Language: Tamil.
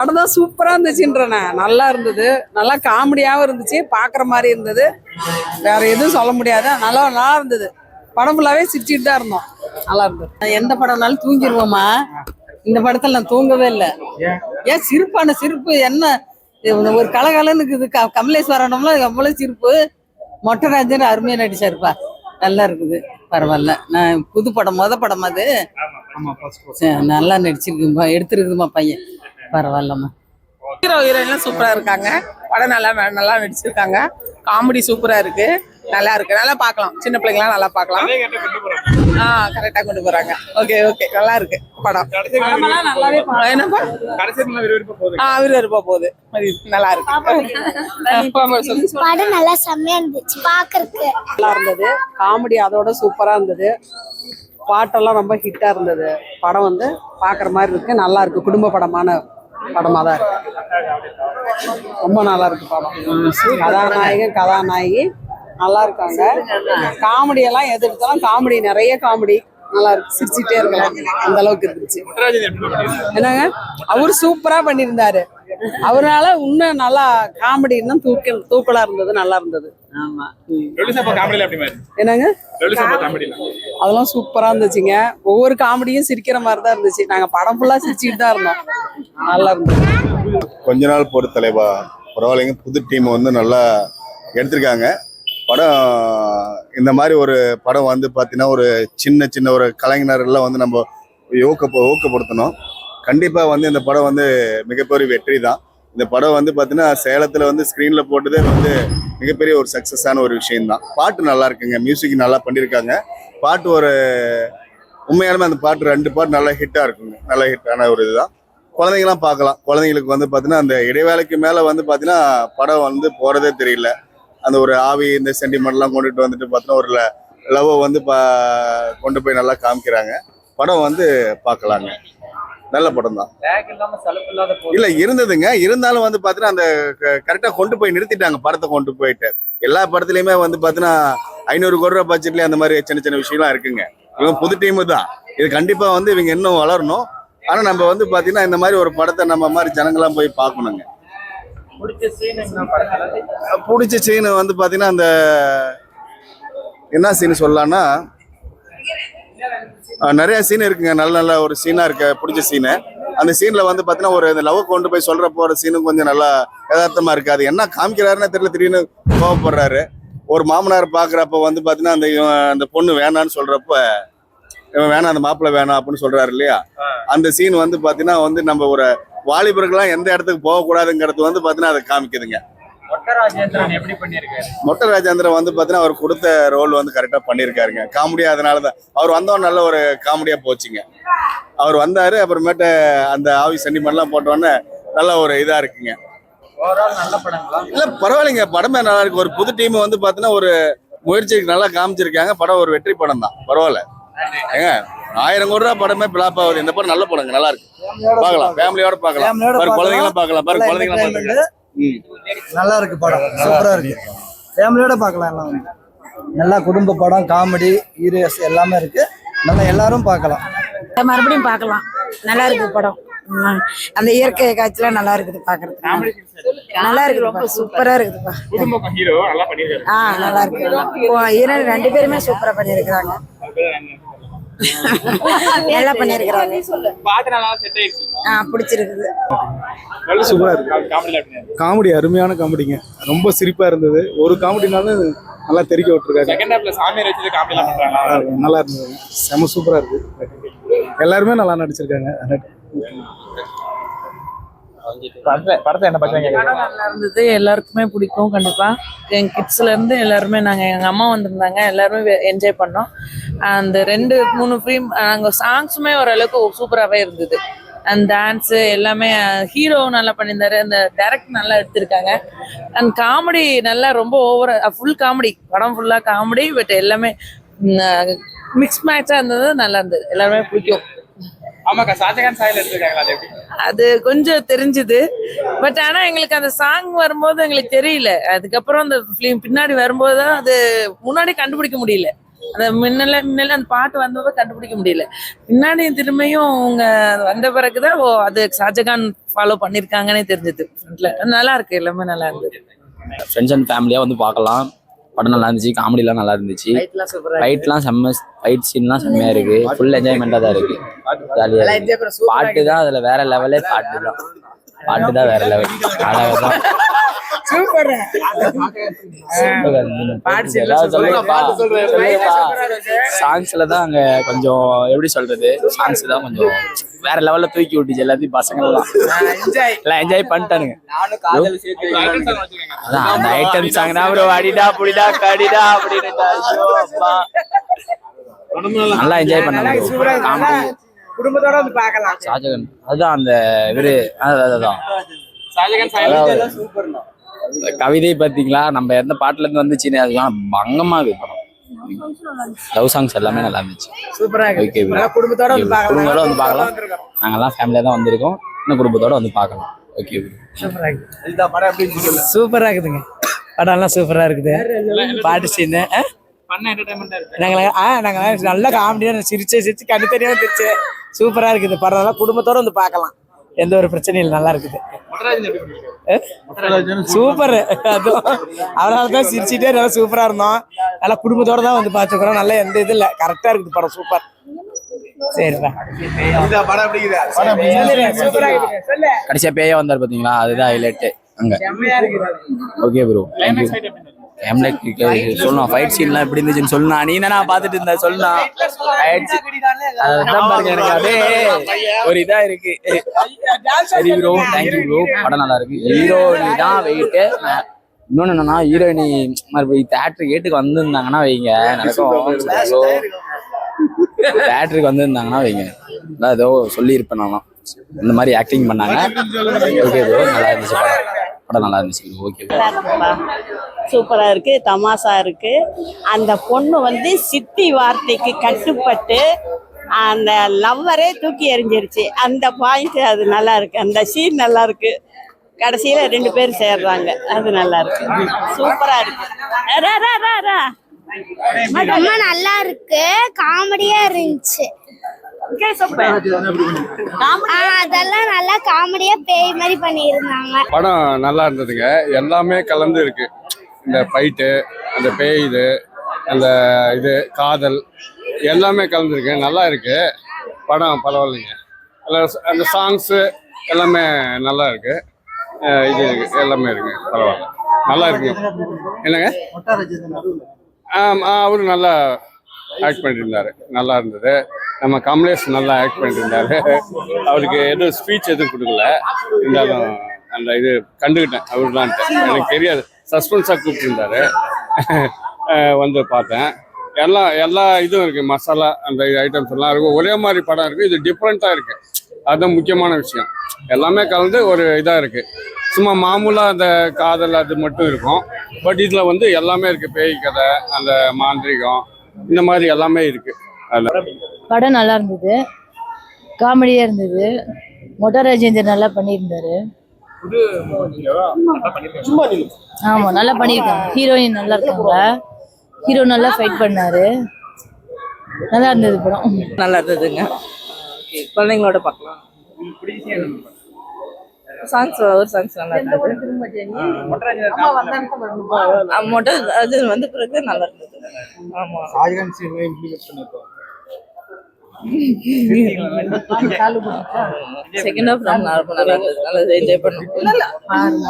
படம் தான் சூப்பரா இருந்துச்சுன்றேன். நல்லா இருந்தது, நல்லா காமெடியாவும் இருந்துச்சு, பாக்குற மாதிரி இருந்தது. வேற எதுவும் சொல்ல முடியாது. நல்லா நல்லா இருந்தது. படம் ஃபுல்லாவே சிரிச்சுட்டு தான் இருந்தோம். நல்லா இருந்தது. எந்த படம்னாலும் தூங்கிடுவோமா, இந்த படத்துல நான் தூங்கவே இல்லை. ஏன் சிரிப்பான சிரிப்பு என்ன, ஒரு கலகலன்னு இருக்குது. கமலேஸ்வரனும்லாம் எவ்வளவு சிரிப்பு. மொட்டராஜன் அருமையா நடிச்சாருப்பா, நல்லா இருக்குது. பரவாயில்ல. நான் புது படம், படம் அது நல்லா நடிச்சிருக்குமா, எடுத்துருக்குதுமா பையன். பரவாயில்லம்மா. ஹீரோ ஹீரோயின்லாம் சூப்பரா இருக்காங்க. படம் நல்லா நல்லா நடிச்சிருக்காங்க. காமெடி சூப்பரா இருக்கு, நல்லா இருக்கு. நல்லா பார்க்கலாம், சின்ன பிள்ளைங்களாம் நல்லா பார்க்கலாம். கரெக்டா கொண்டு போறாங்க. ஓகே ஓகே, நல்லா இருக்கு படம். என்னப்பா விறுவிறுப்பா போகுது, நல்லா இருக்கு. படம் நல்லா செம்மையா இருந்துச்சு பாக்குறதுக்கு. நல்லா இருந்தது. காமெடி அதோட சூப்பரா இருந்தது. பாட்டெல்லாம் ரொம்ப ஹிட்டா இருந்தது. படம் வந்து பாக்குற மாதிரி இருக்கு, நல்லா இருக்கு. குடும்ப படமான படமா தான் இருக்கு. ரொம்ப நல்லா இருக்கு படம். கதாநாயகன் கதாநாயகி நல்லா இருக்காங்க. காமெடி எல்லாம் எது எடுத்தாலும் காமெடி, நிறைய காமெடி நல்லா இருக்கு. சிரிச்சுட்டே இருக்கலாம், அந்த அளவுக்கு இருந்துச்சு. என்னங்க, அவரு சூப்பரா பண்ணியிருந்தாரு. அவரால இன்னும் நல்லா காமெடி இன்னும் தூக்கலா இருந்தது, நல்லா இருந்தது. ஆமா. என்னங்க, அதெல்லாம் சூப்பரா இருந்துச்சுங்க. ஒவ்வொரு காமெடியும் சிரிக்கிற மாதிரி தான் இருந்துச்சு. நாங்க படம் ஃபுல்லா சிரிச்சுட்டு தான் இருந்தோம். நல்லா இருந்தது. கொஞ்ச நாள் பொறுத்த தலைவா பரவாயில்லைங்க. புது டீம் வந்து நல்லா எடுத்திருக்காங்க. படம் இந்த மாதிரி ஒரு படம் வந்து பார்த்தீங்கன்னா ஒரு சின்ன ஒரு கலைஞரெல்லாம் வந்து நம்ம ஊக்கப்படுத்தணும். கண்டிப்பாக வந்து இந்த படம் வந்து மிகப்பெரிய வெற்றி தான். இந்த படம் வந்து பார்த்தீங்கன்னா சேலத்தில் வந்து ஸ்க்ரீனில் போட்டதே வந்து மிகப்பெரிய ஒரு சக்ஸஸான ஒரு விஷயம்தான். பாட்டு நல்லா இருக்குங்க, மியூசிக் நல்லா பண்ணியிருக்காங்க. பாட்டு ஒரு உண்மையாலுமே அந்த பாட்டு 2 பாட்டு நல்லா ஹிட்டாக இருக்குங்க. நல்லா ஹிட்டான ஒரு இதுதான். குழந்தைங்களாம் பார்க்கலாம். குழந்தைங்களுக்கு வந்து பார்த்தீங்கன்னா அந்த இடைவேளைக்கு மேலே வந்து பார்த்தீங்கன்னா படம் வந்து போகிறதே தெரியல. அந்த ஒரு ஆவி, இந்த சென்டிமெண்ட்லாம் கொண்டுட்டு வந்துட்டு பார்த்தீங்கன்னா ஒரு லவ்வை வந்து கொண்டு போய் நல்லா காமிக்கிறாங்க. படம் வந்து பார்க்கலாங்க, நல்ல படம் தான். இல்ல இருந்ததுங்க, இருந்தாலும் வந்து பாத்தீங்கன்னா அந்த கரெக்டா கொண்டு போய் நிறுத்திட்டாங்க. படத்தை கொண்டு போயிட்டு எல்லா படத்துலயுமே வந்து பாத்தீங்கன்னா 500 கோடி ரூபாய் பட்ஜெட்லயே அந்த மாதிரி சின்ன விஷயம்லாம் இருக்குங்க. இவங்க புது டீம் தான். இது கண்டிப்பா வந்து இவங்க இன்னும் வளரணும். ஆனா நம்ம வந்து பாத்தீங்கன்னா இந்த மாதிரி ஒரு படத்தை நம்ம மாதிரி ஜனங்களாம் போய் பார்க்கணுங்க. பிடிச்ச சீன் வந்து பாத்தீங்கன்னா அந்த என்ன சீன் சொல்லலாம்னா நிறைய சீன் இருக்குங்க. நல்ல ஒரு சீனா இருக்கு பிடிச்ச சீனு. அந்த சீன்ல வந்து பாத்தீங்கன்னா ஒரு இந்த லவ் கொண்டு போய் சொல்ற போற சீனும் கொஞ்சம் நல்லா யதார்த்தமா இருக்கு. அது என்ன காமிக்கிறாருன்னு தெரியல, திடீர்னு கோவப்படுறாரு. ஒரு மாமனார் பாக்குறப்ப வந்து பாத்தீங்கன்னா அந்த பொண்ணு வேணான்னு சொல்றப்ப இவன் வேணாம், அந்த மாப்பிள்ளை வேணாம் அப்படின்னு சொல்றாரு இல்லையா. அந்த சீன் வந்து பாத்தீங்கன்னா வந்து நம்ம ஒரு வாலிபர்கள்லாம் எந்த இடத்துக்கு போகக்கூடாதுங்கிறது வந்து பாத்தீங்கன்னா அதை காமிக்குதுங்க. மொட்டை ராஜேந்திரன் வந்து பாத்தீங்கன்னா அவர் கொடுத்த ரோல் வந்து கரெக்டா பண்ணியிருக்காருங்க. காமெடியா, அதனாலதான் அவர் வந்தவன் நல்ல ஒரு காமெடியா போச்சுங்க. அவர் வந்தாரு, அப்புறமேட்டு அந்த ஆவி சென்டிமெண்ட்லாம் போட்டோன்னே நல்ல ஒரு இதா இருக்குங்க. இல்ல பரவாயில்லைங்க, படமே நல்லா இருக்கு. ஒரு புது டீம் வந்து பாத்தீங்கன்னா ஒரு முயற்சிக்கு நல்லா காமிச்சிருக்காங்க. படம் ஒரு வெற்றி படம் தான். பரவாயில்ல ஏங்க, 1000 கோடி ரூபாய் படமே பிளாப் ஆகுது. இந்த படம் நல்ல படங்க, நல்லா இருக்கு. பார்க்கலாம், ஃபேமிலியோட பார்க்கலாம். குழந்தைங்களாம் பார்க்கலாம். பாரு, குழந்தைங்களாம் நல்லா இருக்கு. படம் சூப்பரா இருக்கு, ஃபேமிலியோட பார்க்கலாம். எல்லாம் நல்லா குடும்ப படம், காமெடி, ஹீரோஸ் எல்லாமே இருக்கு. நல்லா எல்லாரும் பார்க்கலாம், மறுபடியும் பார்க்கலாம். நல்லா இருக்கு படம். அந்த இயற்கை காட்சிலாம் நல்லா இருக்குது பாக்குறதுக்கு. நல்லா இருக்குது, ரொம்ப சூப்பரா இருக்குதுப்பா. நல்லா இருக்கு. ஹீரோ 2 பேருமே சூப்பரா பண்ணிருக்காங்க. நல்லா பண்ணிருக்காங்க. பிடிச்சிருக்குது. சூப்பரா இருக்கு. காமெடி அருமையான காமெடிங்க. ரொம்ப சிரிப்பா இருந்தது. ஒரு காமெடினாலும் நல்லா தெரிக்க விட்டுருக்காரு. நல்லா இருந்தது, செம சூப்பரா இருக்கு. எல்லாருமே நல்லா நடிச்சிருக்காங்க. நல்லா இருந்தது, எல்லாருக்குமே பிடிக்கும் கண்டிப்பா. எங்க கிட்ஸ்ல இருந்து எல்லாருமே, எங்க அம்மா வந்திருந்தாங்க, எல்லாருமே என்ஜாய் பண்ணோம். அந்த 2-3 ஃபிலிம் நாங்க சாங்ஸுமே ஓரளவுக்கு சூப்பராகவே இருந்தது. அந்த டான்ஸு எல்லாமே ஹீரோ நல்லா பண்ணியிருந்தாரு. அந்த டைரக்ட் நல்லா எடுத்திருக்காங்க. அந்த காமெடி நல்லா ரொம்ப ஓவரா ஃபுல் காமெடி. படம் ஃபுல்லா காமெடி, பட் எல்லாமே மிக்ஸ் மேட்சா இருந்தது, நல்லா இருந்தது. எல்லாருமே பிடிக்கும். அது கொஞ்சம் தெரிஞ்சுது, பட் ஆனா எங்களுக்கு அந்த சாங் வரும்போது எங்களுக்கு தெரியல. அதுக்கப்புறம் அந்த பின்னாடி வரும்போது தான் அது முன்னாடி கண்டுபிடிக்க முடியல. அந்த முன்னால அந்த பாட்டு வந்ததை கண்டுபிடிக்க முடியல. பின்னாடி திரும்பியும் அவங்க வந்த பிறகுதான் ஓ அது ஷாஜகான் ஃபாலோ பண்ணிருக்காங்கன்னே தெரிஞ்சது. நல்லா இருக்கு, எல்லாமே நல்லா இருந்தது. ஃப்ரெண்ட்ஸ் அண்ட் ஃபேமிலியாக வந்து பார்க்கலாம். படம் நல்லா இருந்துச்சு, காமெடிலாம் நல்லா இருந்துச்சு, ஃபைட்லாம் செம்ம, ஃபைட் சீன்லாம் செம்மையாக இருக்கு, ஃபுல் என்ஜாய்மெண்ட்டாக தான் இருக்கு, ஜாலியாக இருக்கு. பாட்டு தான் அதில் வேற லெவலே, பாட்டு தான் வேற லெவல், அழகாக தான். சாங்ஸ்ல தான் அங்க கொஞ்சம் எப்படி சொல்றது, சாங்ஸ் தான் கொஞ்சம் வேற லெவல்ல தூக்கி விட்டுச்சு எல்லாத்தையும். பசங்க எல்லாம் என்ஜாய் பண்ணிட்டானுங்க. அதான் அந்த ஐட்டம் சாங் தான் ப்ரோ, அடிடா புடிடா கடிடா அப்படின்னு நல்லா என்ஜாய் பண்ணாங்க. குடும்பத்தோட வந்து பார்க்கலாம். ஷாஜகான் அதுதான் அந்த இவரு, அதுதான் கவிதை பாத்தீங்களா, நம்ம எந்த பாட்டுல இருந்து வந்துச்சுன்னு அதுதான் பங்கமா இருக்கு படம். லவ் சாங்ஸ் எல்லாமே நல்லா இருந்துச்சு, சூப்பரா ஓகே. குடும்பத்தோட வந்து பார்க்கலாம். நாங்கெல்லாம் ஃபேமிலியா தான் வந்திருக்கோம், இன்னும் குடும்பத்தோட வந்து பார்க்கலாம். ஓகே, சூப்பரா இருக்குதுங்க. படம் எல்லாம் சூப்பரா இருக்குது. பாட்டு சீன் நாங்க நல்ல காமெடியா சிரிச்சு கண்ணு தெரியாம திருச்சு. சூப்பரா இருக்குது படம், எல்லாம் குடும்பத்தோட வந்து பார்க்கலாம், எந்த ஒரு பிரச்சனையும் இல்லை, நல்லா இருக்குது. சூப்பர், அதுவும் அதனாலதான் சிரிச்சுட்டே நல்லா சூப்பரா இருந்தோம். நல்லா குடும்பத்தோட தான் வந்து பாத்துக்கிறோம். நல்லா எந்த இது இல்லை, கரெக்டா இருக்குது படம், சூப்பர். சரிப்பா, கடைசியா பேயா வந்தார் பாத்தீங்களா, அதுதான் ஹைலைட் அங்க. Okay bro, thank you. சொல்லணும் ஃபைட் சீன்லாம் எப்படி இருந்துச்சுன்னு சொல்லணும். நீ தானே பார்த்துட்டு இருந்த, சொல்லலாம். அதான் பாருங்க, எனக்கு அதே ஒரு இதா இருக்கு. சரி ப்ரோ, தேங்க்யூ ப்ரோ. படம் நல்லா இருக்கு. ஹீரோயினி தான் வெயிட்டு. இன்னொன்னு என்னன்னா, ஹீரோயினி மறுபடியும் தேட்டருக்கு வந்திருந்தாங்கன்னா வைங்க நடக்கும். தேட்டருக்கு வந்திருந்தாங்கன்னா வைங்க, அதான் ஏதோ சொல்லியிருப்பேன் நானும். இந்த மாதிரி ஆக்டிங் பண்ணாங்க. ஓகே ப்ரோ, நல்லா இருந்துச்சு படம், நல்லா இருந்துச்சு. ஓகே, சூப்பரா இருக்கு, தமாசா இருக்கு. அந்த பொண்ணு வந்து சித்தி வார்த்தைக்கு கட்டுப்பட்டு அந்த லவ்வரே தூக்கி எறிஞ்சிருச்சு. அந்த பாயிண்ட் அது நல்லா இருக்கு, அந்த சீன் நல்லா இருக்கு. கடைசியில 2 பேர் சேர்றாங்க, அது நல்லா இருக்கு, சூப்பரா இருக்கு. ரொம்ப நல்லா இருக்கு, காமெடியா இருந்துச்சு. அதெல்லாம் நல்லா காமெடியா பேய் மாதிரி பண்ணியிருந்தாங்க. படம் நல்லா இருந்ததுங்க, எல்லாமே கலந்து இருக்கு. இந்த ஃபைட்டு, அந்த பேய், இது அந்த இது காதல் எல்லாமே கலந்துருக்கு, நல்லா இருக்கு படம். பரவாயில்லைங்க, அந்த சாங்ஸு எல்லாமே நல்லா இருக்கு. இது இருக்கு, எல்லாமே இருக்கு, பரவாயில்ல, நல்லா இருக்குங்க. என்னங்க, அவரு நல்லா ஆக்ட் பண்ணியிருந்தாரு, நல்லா இருந்தது. நம்ம கமலேஷ் நல்லா ஆக்ட் பண்ணியிருந்தாரு. அவருக்கு எதுவும் ஸ்பீச் எதுவும் கொடுக்கல, இருந்தாலும் அந்த இது கண்டுக்கிட்டேன் அவரு தான். எனக்கு தெரியாது, சஸ்பென்ஸாக கூப்பிட்டுருந்தாரு. வந்து பார்த்தேன். எல்லா இதுவும் இருக்குது, மசாலா அந்த ஐட்டம்ஸ் எல்லாம் இருக்கும். ஒரே மாதிரி படம் இருக்குது, இது டிஃப்ரெண்ட்டாக இருக்குது, அதுதான் முக்கியமான விஷயம். எல்லாமே கலந்து ஒரு இதாக இருக்குது. சும்மா மாமூலாக அந்த காதல் அது மட்டும் இருக்கும், பட் இதில் வந்து எல்லாமே இருக்குது. பேய் கதை, அந்த மாந்திரிகம், இந்த மாதிரி எல்லாமே இருக்குது. படம் நல்லா இருந்தது, காமெடியாக இருந்தது. மொட்டை ராஜேந்தர் நல்லா பண்ணியிருந்தாரு. ஆமாம், நல்லா பண்ணியிருக்காங்க. ஹீரோயின் நல்லா இருக்காங்க, ஹீரோ நல்லா ஃபைட் பண்ணாரு, நல்லா இருந்தது படம். நல்லா இருந்ததுங்க, குழந்தைங்களோட பார்க்கலாம். சாங்ஸ் ஒரு சாங்ஸ் நல்லா இருந்தது. மொட்டை அது வந்து பிறகு நல்லா இருந்தது. ஆமா, செகண்ட் ஹாஃப் நல்லா இருந்தது, நல்லா என்ஜாய் பண்ணுவோம்.